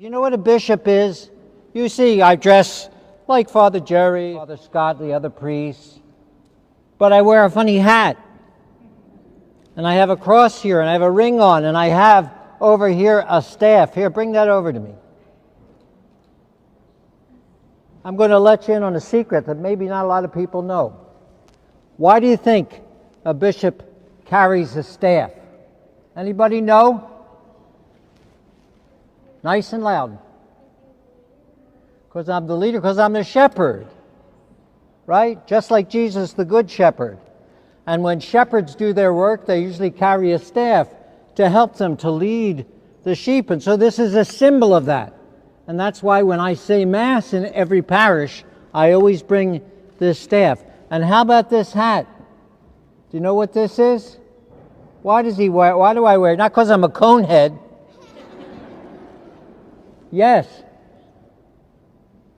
You know what a bishop is? You see, I dress like Father Jerry, Father Scott, the other priests, but I wear a funny hat. And I have a cross here, and I have a ring on, and I have over here a staff. Here, bring that over to me. I'm going to let you in on a secret that maybe not a lot of people know. Why do you think a bishop carries a staff? Anybody know? Nice and loud. Because I'm the leader, because I'm the shepherd. Right? Just like Jesus, the good shepherd. And when shepherds do their work, they usually carry a staff to help them to lead the sheep. And so this is a symbol of that. And that's why when I say Mass in every parish, I always bring this staff. And how about this hat? Do you know what this is? Why do I wear it? Not because I'm a conehead. Yes.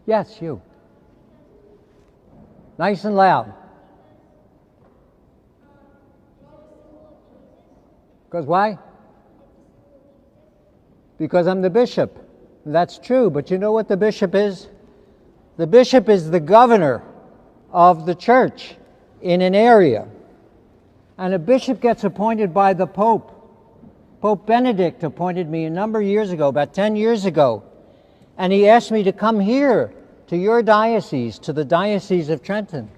Yes, you. Nice and loud. Because why? Because I'm the bishop. That's true, but you know what the bishop is? The bishop is the governor of the church in an area. And a bishop gets appointed by the Pope. Pope Benedict appointed me a number of years ago, about 10 years ago. And he asked me to come here to your diocese, to the Diocese of Trenton,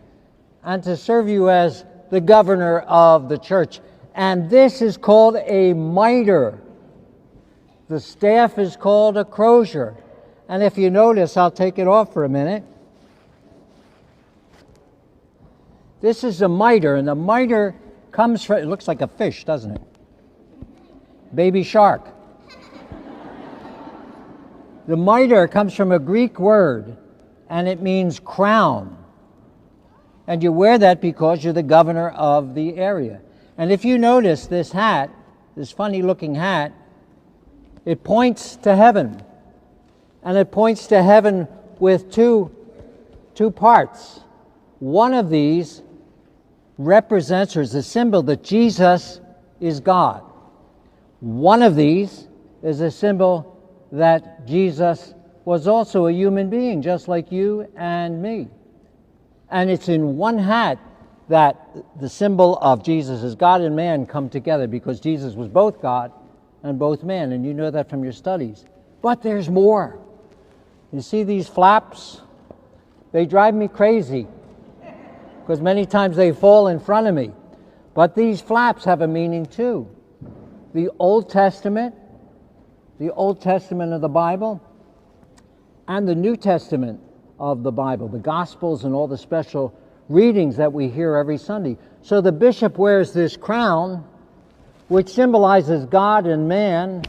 and to serve you as the governor of the church. And this is called a mitre. The staff is called a crozier. And if you notice, I'll take it off for a minute. This is a mitre, and the mitre comes from, it looks like a fish, doesn't it? Baby shark. The mitre comes from a Greek word, and it means crown. And you wear that because you're the governor of the area. And if you notice this hat, this funny looking hat, it points to heaven. And it points to heaven with two parts. One of these represents or is a symbol that Jesus is God. One of these is a symbol that Jesus was also a human being, just like you and me. And it's in one hat that the symbol of Jesus as God and man come together, because Jesus was both God and both man, and you know that from your studies. But there's more. You see these flaps? They drive me crazy, because many times they fall in front of me. But these flaps have a meaning too. The Old Testament of the Bible, and the New Testament of the Bible, the Gospels and all the special readings that we hear every Sunday. So the bishop wears this crown, which symbolizes God and man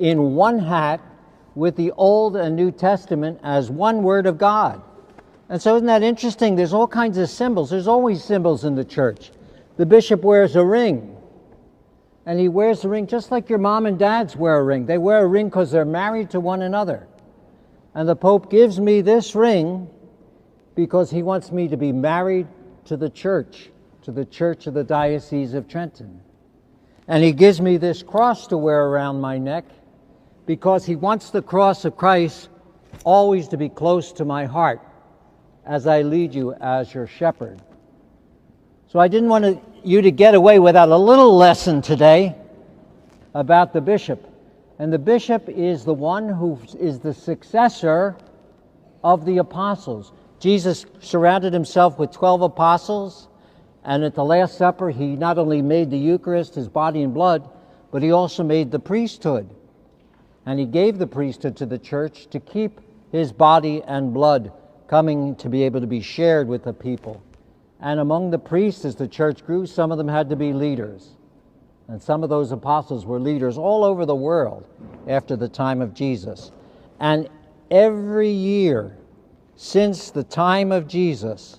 in one hat, with the Old and New Testament as one word of God. And so isn't that interesting? There's all kinds of symbols. There's always symbols in the church. The bishop wears a ring. And he wears the ring just like your mom and dads wear a ring. They wear a ring because they're married to one another. And the Pope gives me this ring because he wants me to be married to the church of the Diocese of Trenton. And he gives me this cross to wear around my neck because he wants the cross of Christ always to be close to my heart as I lead you as your shepherd. So I didn't want you to get away without a little lesson today about the bishop. And the bishop is the one who is the successor of the apostles. Jesus surrounded himself with 12 apostles, and at the Last Supper he not only made the Eucharist, his body and blood, but he also made the priesthood. And he gave the priesthood to the church to keep his body and blood coming to be able to be shared with the people. And among the priests, as the church grew, some of them had to be leaders. And some of those apostles were leaders all over the world after the time of Jesus. And every year since the time of Jesus,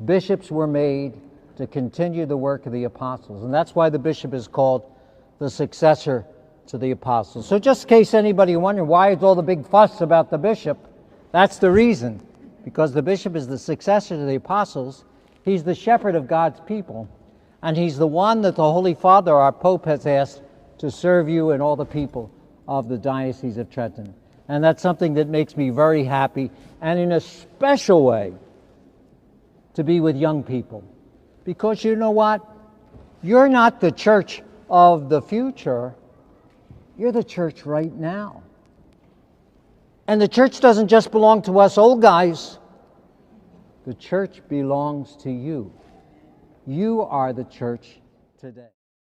bishops were made to continue the work of the apostles. And that's why the bishop is called the successor to the apostles. So just in case anybody wondering why is all the big fuss about the bishop, that's the reason. Because the bishop is the successor to the apostles. He's the shepherd of God's people. And he's the one that the Holy Father, our Pope, has asked to serve you and all the people of the Diocese of Trenton. And that's something that makes me very happy, and in a special way, to be with young people. Because you know what? You're not the church of the future. You're the church right now. And the church doesn't just belong to us old guys. The church belongs to you. You are the church today.